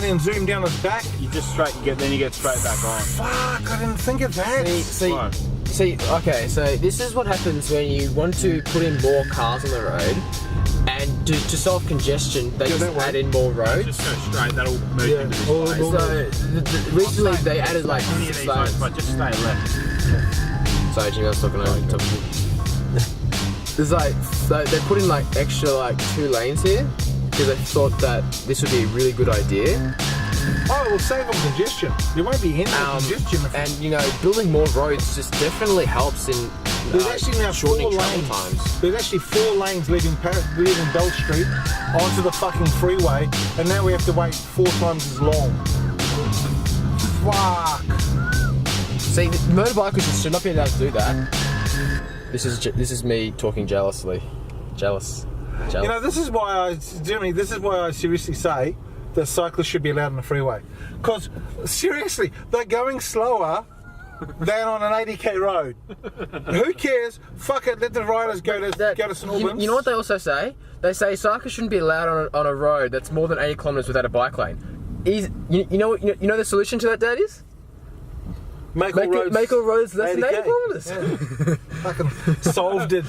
and then zoom down his back. You just then you get straight back on. Fuck, I didn't think of that. See, okay, so this is what happens when you want to put in more cars on the road, and to solve congestion, they just add in more roads. Just go straight, that'll move into this way. So, recently they added like 6 lanes. But just stay left. Sorry, Jimmy, I was talking over top of you. There's like, so they put in like extra like 2 lanes here, because they thought that this would be a really good idea. Oh, it will save on congestion. There won't be any congestion. And you know, building more roads just definitely helps in there's actually now 4 shortening travel lanes. times. There's actually 4 lanes leaving Bell Street onto the fucking freeway, and now we have to wait 4 times as long. Fuck. See, motorbikers should not be allowed to do that. This is me talking jealously. Jealous. You know, this is why I seriously say that cyclists should be allowed on the freeway. Because, seriously, they're going slower than on an 80k road. Who cares? Fuck it, let the riders go to St Albans. You know what they also say? They say cyclists shouldn't be allowed on a road that's more than 80 kilometres without a bike lane. You know the solution to that, Dad, is? Make all roads less than 80 kilometres. Yeah. Fucking solved it.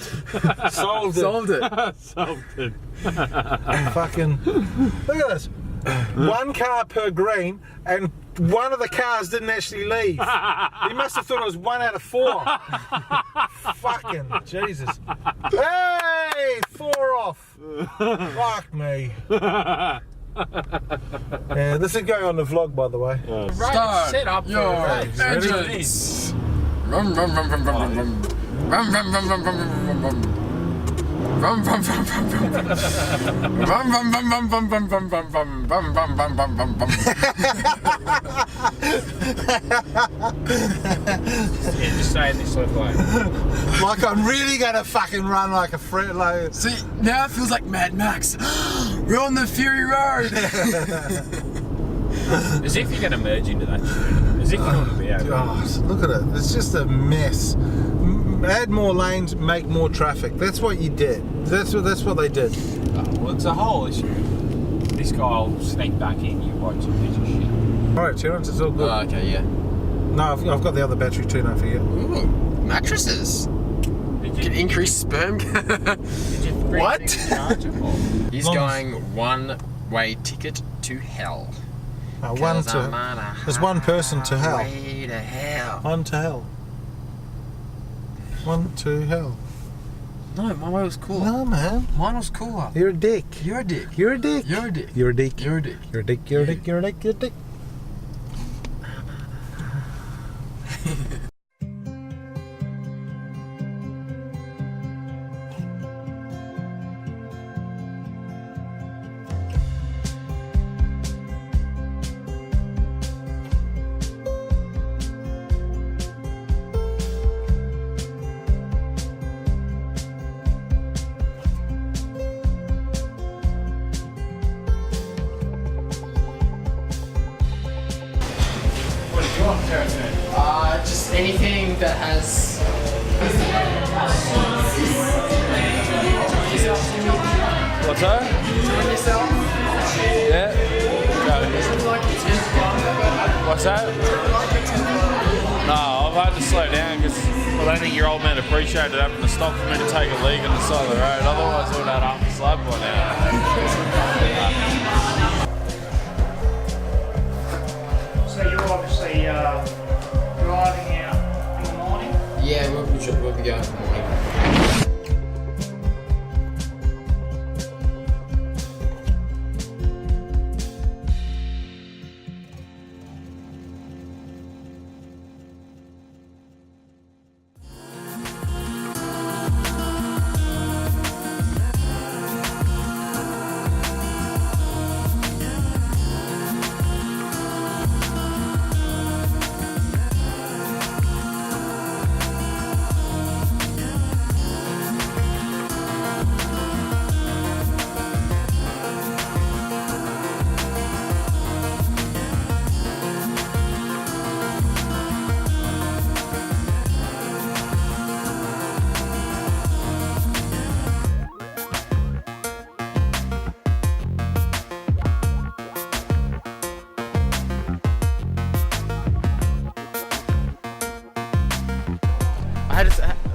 Solved it. Fucking look at this. 1 car per green, and one of the cars didn't actually leave. He must have thought it was 1 out of 4. Fucking Jesus. Hey, 4 off. Fuck me. Yeah, this is going on the vlog, by the way. Start set up your engines. Rum rum rum rum rum rum rum rum rum rum rum rum rum. Rum rum rum rum rum rum. Rum rum rum rum rum rum rum rum rum rum rum rum rum rum. Yeah, just saying this like like I'm really gonna fucking run like a friend. Like, see, now it feels like Mad Max. We're on the Fury Road. As if you're going to merge into that shit. As if you want to be able to. Look at it. It's just a mess. Add more lanes, make more traffic. That's what you did. That's what they did. Well, it's a whole issue. This guy will sneak back in, you watch a piece of shit. Alright, Terence, it's all good. Oh, okay, yeah. No, I've got the other battery too, don't forget. Ooh, mattresses. Can increase sperm. What? He's going one-way ticket to hell. There's one person to hell. Way to hell. One to hell. One to hell. No, my way was cooler. No, man. Mine was cooler. You're a dick. You're a dick. You're a dick. You're a dick. You're a dick. You're a dick. You're a dick. You're a dick. You're a dick. You're a dick. You're a dick. Just anything that has. What's that? Doing yourself? Yeah. What's that? No, I've had to slow down because I don't think your old man appreciated having to stop for me to take a leak on the side of the road. Otherwise, I would have had half a slab by now. So you're obviously driving out in the morning? Yeah, we'll be going in the morning.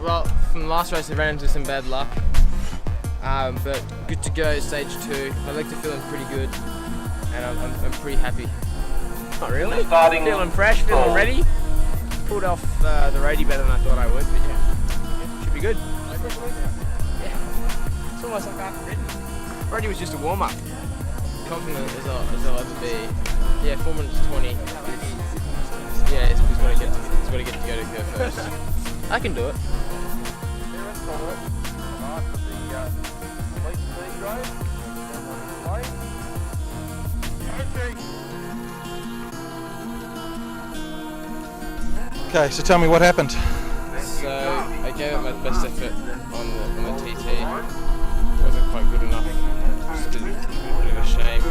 well, from the last race I ran into some bad luck. But good to go, stage 2. I like to feeling pretty good, and I'm pretty happy. Not really. Feeling fresh, feeling ready. Pulled off the roadie better than I thought I would, but yeah, should be good. Yeah, it's almost like I've ridden. Roadie was just a warm up. Confident as I'll ever be. Yeah, 4 minutes 20. Yeah, he's got to get to go to curve first. I can do it. Okay, so tell me what happened. So I gave it my best effort on the TT. Wasn't quite good enough. Just a bit of a shame.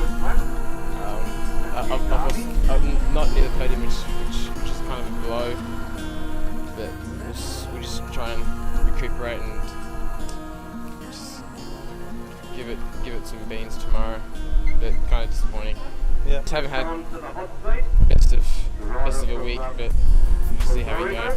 I'm not near the podium, which is kind of a blow. But we'll just try and recuperate and just give it some beans tomorrow. But kind of disappointing. Yeah. Just haven't had best of a week, but we'll see how we go.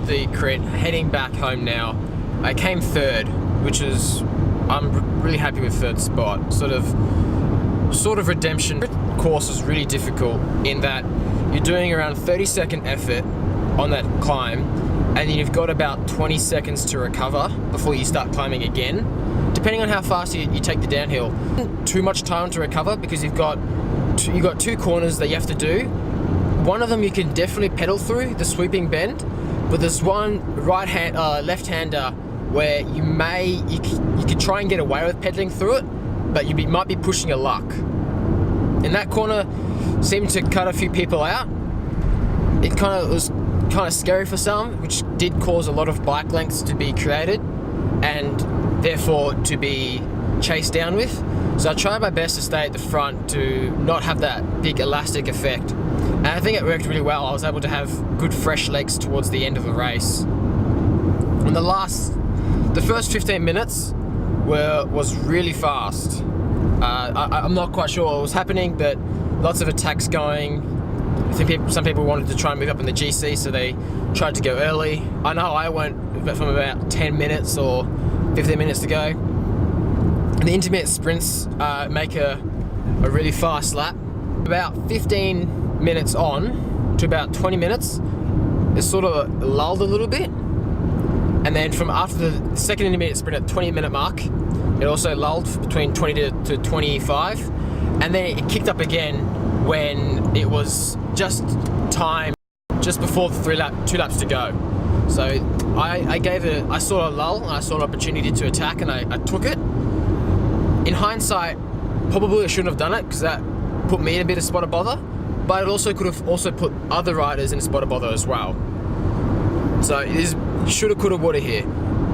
the crit, heading back home now. I came third, which is, I'm really happy with third spot. Sort of redemption. Course is really difficult in that you're doing around 30-second effort on that climb, and then you've got about 20 seconds to recover before you start climbing again, depending on how fast you take the downhill. Too much time to recover because you've got two corners that you have to do. One of them you can definitely pedal through, the sweeping bend, but there's one left-hander where you could try and get away with pedaling through it, but you might be pushing your luck. And that corner seemed to cut a few people out. It was kind of scary for some, which did cause a lot of bike lengths to be created and therefore to be chased down with. So I tried my best to stay at the front to not have that big elastic effect. And I think it worked really well. I was able to have good fresh legs towards the end of the race. And the first 15 minutes was really fast. I'm not quite sure what was happening, but lots of attacks going. I think some people wanted to try and move up in the GC, so they tried to go early. I know I went from about 10 minutes or 15 minutes to go. And the intermediate sprints make a really fast lap. About 15 minutes on to about 20 minutes, it sort of lulled a little bit. And then from after the second intermediate sprint at the 20-minute mark, it also lulled between 20 to 25. And then it kicked up again when it was just before the 2 laps to go. So I saw a lull and I saw an opportunity to attack, and I took it. In hindsight, probably I shouldn't have done it because that put me in a bit of spot of bother, but it also could have also put other riders in a spot of bother as well. So it is shoulda, coulda, woulda here.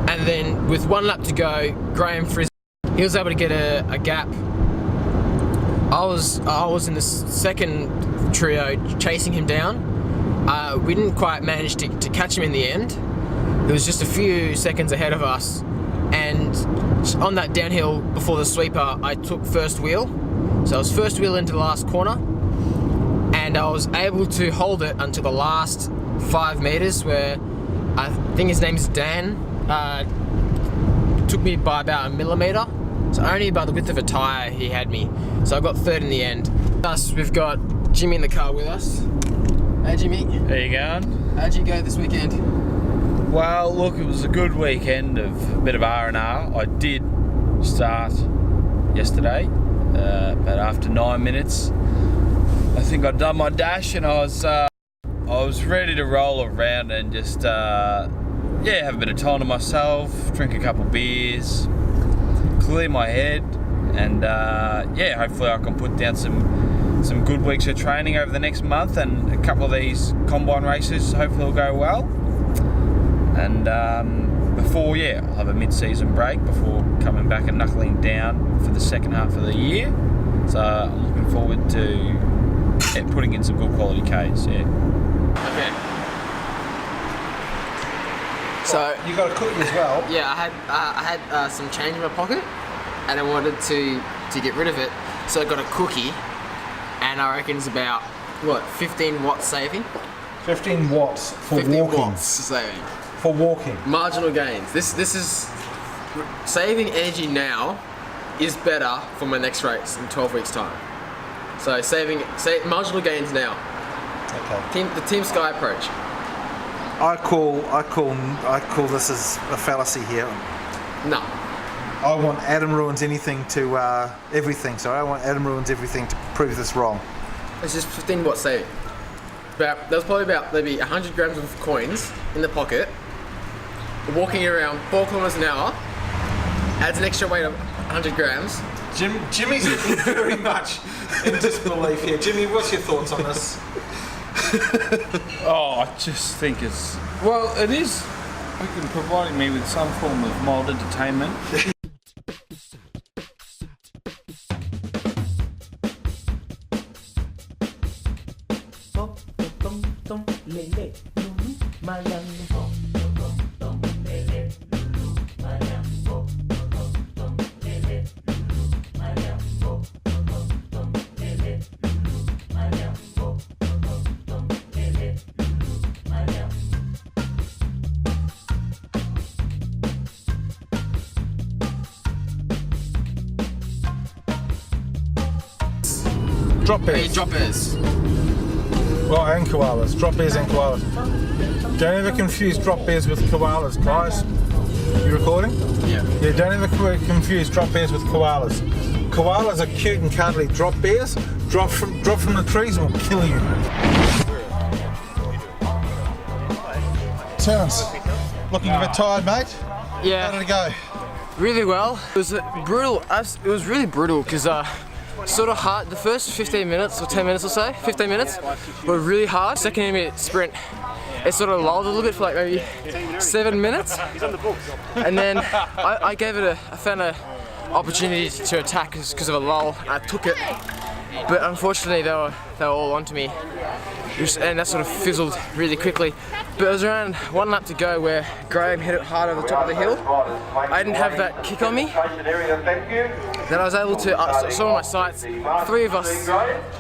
And then with 1 lap to go, Graham Frisbee, he was able to get a gap. I was in the second trio chasing him down. We didn't quite manage to catch him in the end. It was just a few seconds ahead of us. And on that downhill before the sweeper, I took first wheel. So I was first wheel into the last corner, and I was able to hold it until the last 5 meters, where I think his name's Dan. Took me by about 1 millimeter. So only about the width of a tyre he had me. So I got third in the end. Thus, we've got Jimmy in the car with us. Hey Jimmy. How you going? How'd you go this weekend? Well, look, it was a good weekend of a bit of R&R. I did start yesterday, but after 9 minutes, I think I'd done my dash, and I was ready to roll around and just have a bit of time to myself, drink a couple beers, clear my head, and hopefully I can put down some good weeks of training over the next month, and a couple of these combine races hopefully will go well. And I'll have a mid-season break before coming back and knuckling down for the second half of the year. So I'm looking forward to putting in some good quality Ks. Yeah. Okay. So You got a cookie as well. yeah, I had some change in my pocket, and I wanted to get rid of it. So I got a cookie, and I reckon it's about 15 watts saving. 15 watts for 15 walking. watts saving. For walking. Marginal gains. This is saving energy now is better for my next race in 12 weeks time. So marginal gains now. Okay. The Team Sky approach. I call this as a fallacy here. No. I want Adam ruins anything to everything. So I want Adam ruins everything to prove this wrong. It's just 15 watts saving. There's probably about maybe 100 grams of coins in the pocket. Walking around 4 kilometers an hour adds an extra weight of 100 grams. Jimmy's very much in disbelief here. Jimmy, what's your thoughts on this? I just think it is providing me with some form of mild entertainment. Drop Hey, bears. drop bears. Well, and koalas. Drop bears and koalas. Don't ever confuse drop bears with koalas, guys. You recording? Yeah. Yeah, don't ever confuse drop bears with koalas. Koalas are cute and cuddly. Drop bears, drop from the trees and will kill you. Terence, looking a bit tired, mate. How did Yeah, it go? really well. It was brutal. It was really brutal because sort of hard. The first 15 minutes or 10 minutes or so, 15 minutes were really hard. Second minute sprint, it sort of lulled a little bit for like maybe 7 minutes. And then I gave it I found an opportunity to attack because of a lull. I took it, but unfortunately they were all onto me, and that sort of fizzled really quickly. But it was around 1 lap to go where Graham hit it hard over the top of the hill. I didn't have that kick on me. Then I was able to, saw my sights, 3 of us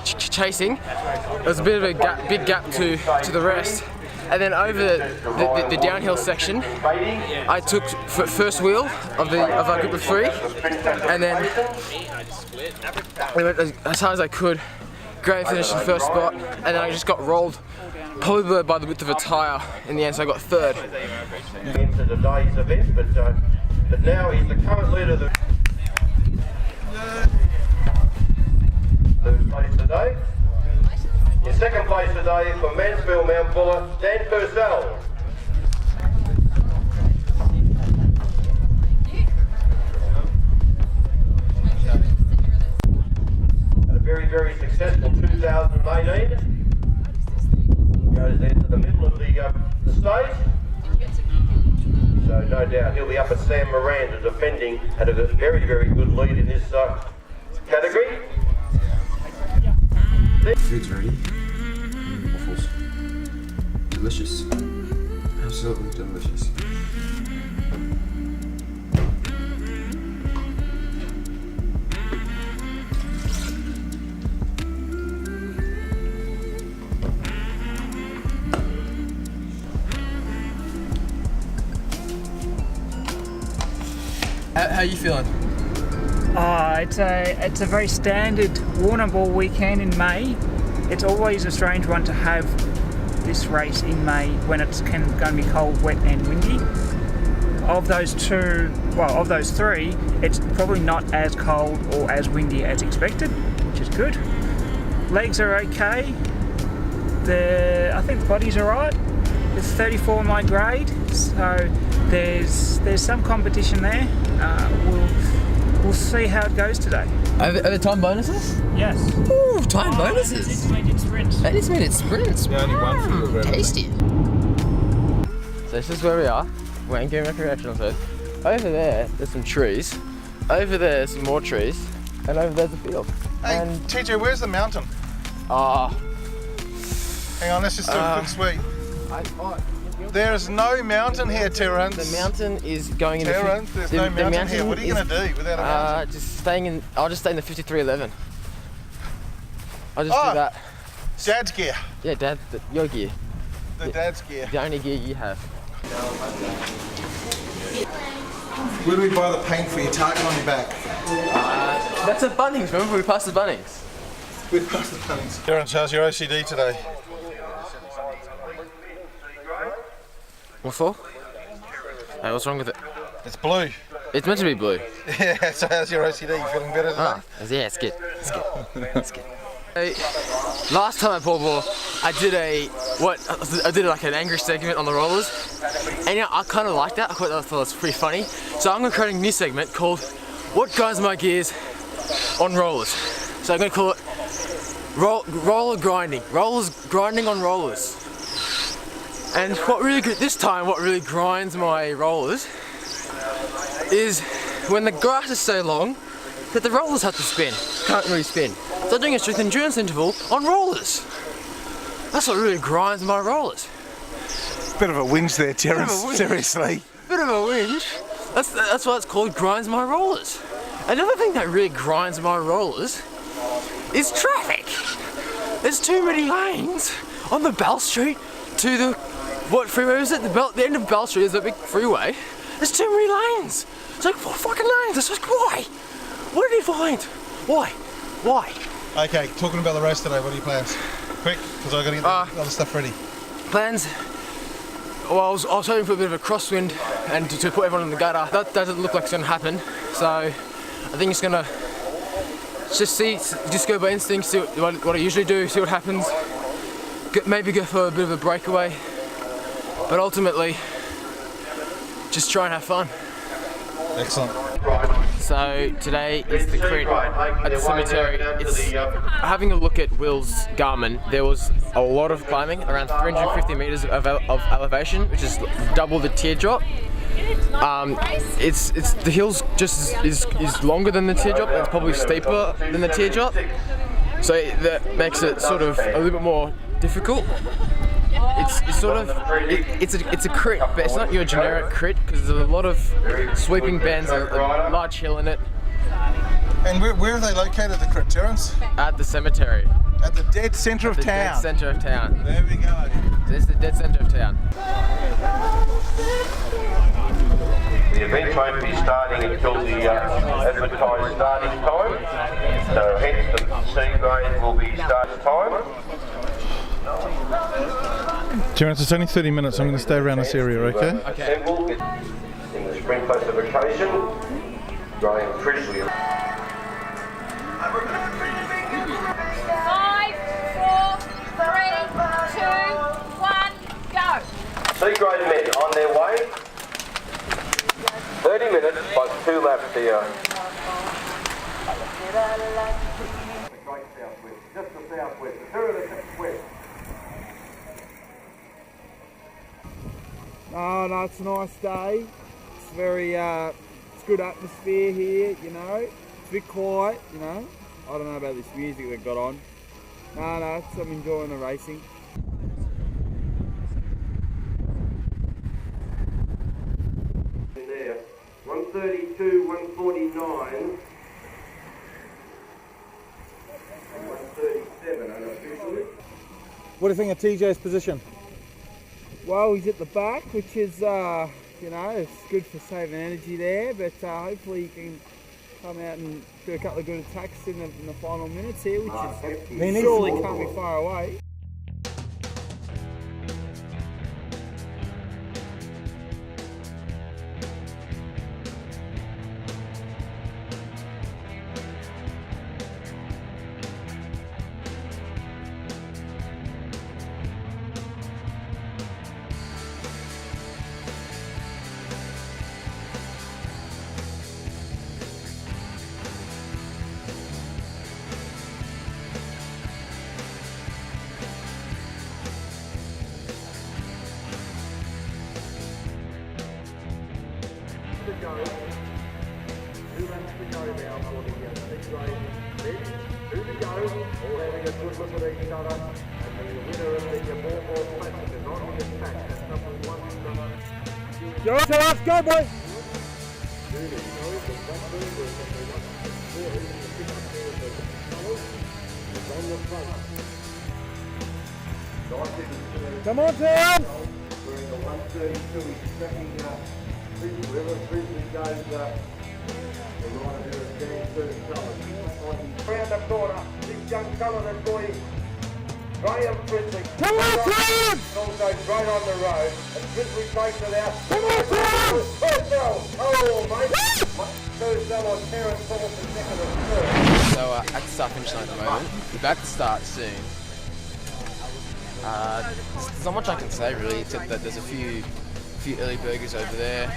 chasing. There was a bit of a big gap to the rest. And then over the downhill section, I took first wheel of our group of 3, and then we went as hard as I could. Graham finished in first spot, and then I just got rolled probably by the width of a tyre in the end, so I got 3rd. Into today's event, but now he's the current leader of the third place today. In second place today for Mansfield Mount Buller, Dan Purcell. Had a very, very successful 2018. Goes there to the middle of the stage. So no doubt he'll be up at Sam Miranda defending, had a very, very good lead in this category. Food's ready. Waffles. Delicious. Absolutely delicious. How are you feeling? It's a very standard Warrnambool weekend in May. It's always a strange one to have this race in May when it's going to be cold, wet and windy. Of those 3, it's probably not as cold or as windy as expected, which is good. Legs are okay. I think the body's alright. It's 34 my grade, so there's some competition there. We'll see how it goes today. Are there time bonuses? Yes. Ooh, time bonuses. It's minute sprints. 80-minute sprints. The only one for you, Tasty. So this is where we are. Wangan Recreational Zone. Over there's some trees. Over there's some more trees. And over there's a field. Hey, And TJ, where's the mountain? Hang on, let's just do a quick sweep. There is no mountain here, Terence. the mountain is going in Terence, there's no mountain here. What are you going to do without a mountain? I'll just stay in the 5311. I'll just do that. Dad's gear. Yeah, Dad, your gear. The dad's gear. The only gear you have. Where do we buy the paint for your target on your back? That's at Bunnings, remember we passed the Bunnings? We passed the Bunnings. Terence, how's your OCD today? What for? Hey, what's wrong with it? It's blue. It's meant to be blue. Yeah, so how's your OCD? You feeling better today? Yeah, it's good. It's good. It's good. Last time I pulled ball, I did like an angry segment on the rollers, and you know, I kind of liked that. I thought it was pretty funny. So I'm going to create a new segment called "What Grinds My Gears on Rollers." So I'm going to call it roller grinding. Rollers grinding on rollers. And what really grinds my rollers is when the grass is so long that the rollers have to spin. Can't really spin. So I'm doing a strength endurance interval on rollers. That's what really grinds my rollers. Bit of a whinge there, Terence. whinge. Seriously. Bit of a whinge. That's why it's called grinds my rollers. Another thing that really grinds my rollers is traffic. There's too many lanes on the Bell Street to the what freeway is it? The end of Bell Street is a big freeway. There's too many lanes. It's like 4 fucking lanes. It's like why? What did he find? Why? Okay, talking about the race today, what are your plans? Quick, because I've got to get the other stuff ready. Plans? Well, I was hoping for a bit of a crosswind and to put everyone in the gutter. That doesn't look like it's going to happen. So I think it's going to just go by instinct, see what I usually do, see what happens. Maybe go for a bit of a breakaway. But ultimately, just try and have fun. Excellent. So today is the crit at the cemetery. It's having a look at Will's Garmin. There was a lot of climbing, around 350 meters of elevation, which is double the teardrop. It's the hill's just is longer than the teardrop, and it's probably steeper than the teardrop. So that makes it sort of a little bit more difficult. It's a crit, but it's not your generic crit because there's a lot of sweeping bends, a large hill in it. And where are they located, the crit, Terence? At the cemetery. At the dead centre of town. Dead centre of town. There we go. It's the dead centre of town. The event won't be starting until the advertised starting time, so hence the C grade will be start time. Terence, it's only 30 minutes. I'm going to stay around this area, okay? Assemble in the spring classification, Graham Frisley. 5, 4, 3, 2, 1, go! C grade men on their way. 30 minutes plus 2 laps here. Straight southwest, just the southwest, the west. Oh no, it's a nice day. It's very, it's good atmosphere here, you know. It's a bit quiet, you know. I don't know about this music they've got on. No, I'm enjoying the racing. There, 132, 149, and 137 unofficially. What do you think of TJ's position? Well, he's at the back, which is, you know, it's good for saving energy there, but hopefully he can come out and do a couple of good attacks in the final minutes here, which is surely can't be far away. You're on to us, go boys! Come on, Tim! We're in the 132, he's tracking whoever Frisley goes, we want to do a stand third colour. Round the corner, this young colour that boy, Graham Frisley. Come on, Tim! Also right on the road, and Frisley takes it out. Come on, Tim! Oh, mate! First on Terence Paul for second and third. So at the start finish line at the moment, we're about to start soon. There's not much I can say really, except that there's a few early burgers over there.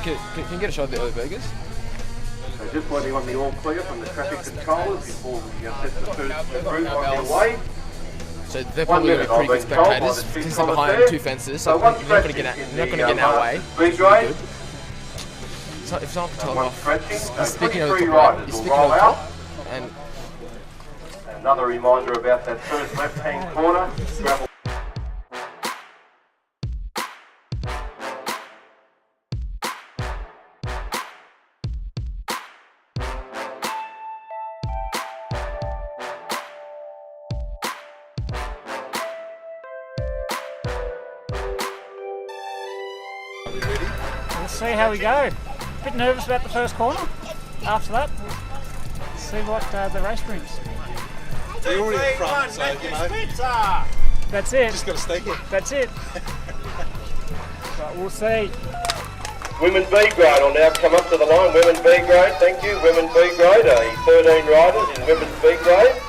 Can you get a shot of the early burgers? So just waiting on the all clear from the traffic controllers before we set the first group on their way. So they're probably going to be pretty good spectators because they're behind two fences, so they're not going to get in our way. Speed grade. So if someone can tell them off, he's speaking of over the top, he's speaking over the top, and another reminder about that first left-hand corner. Gravel. We'll see how we go. Bit nervous about the first corner. After that, see what the race brings. You're already in front, so you know. That's it. Just got to stake it. That's it. But we'll see. Women B grade will now come up to the line. Women B grade, thank you. Women B grade, 13 riders in Women's B grade.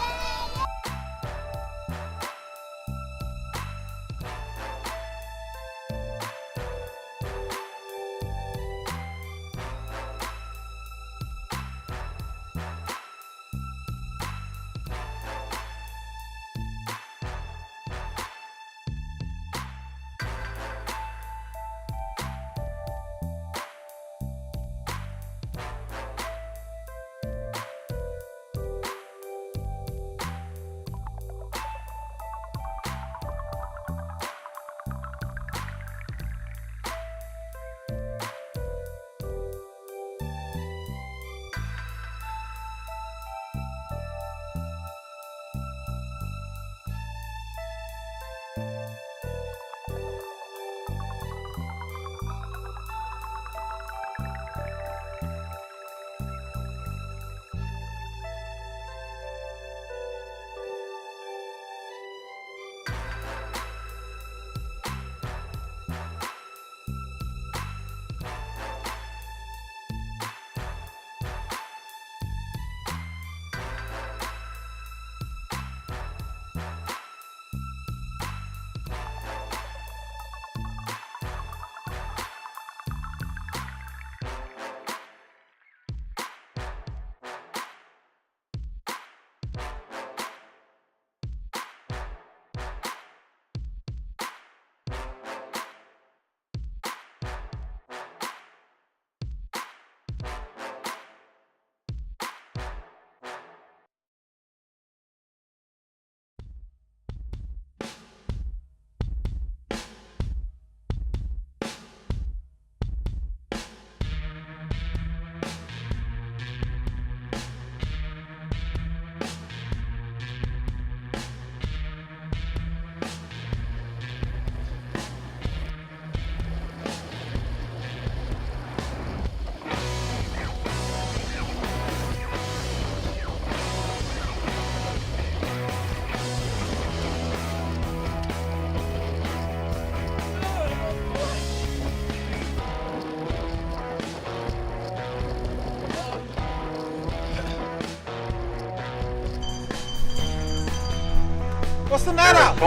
What's the matter?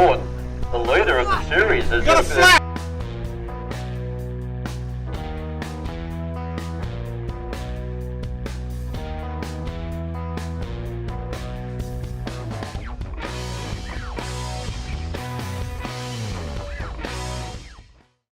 The leader of the series has Got a flat.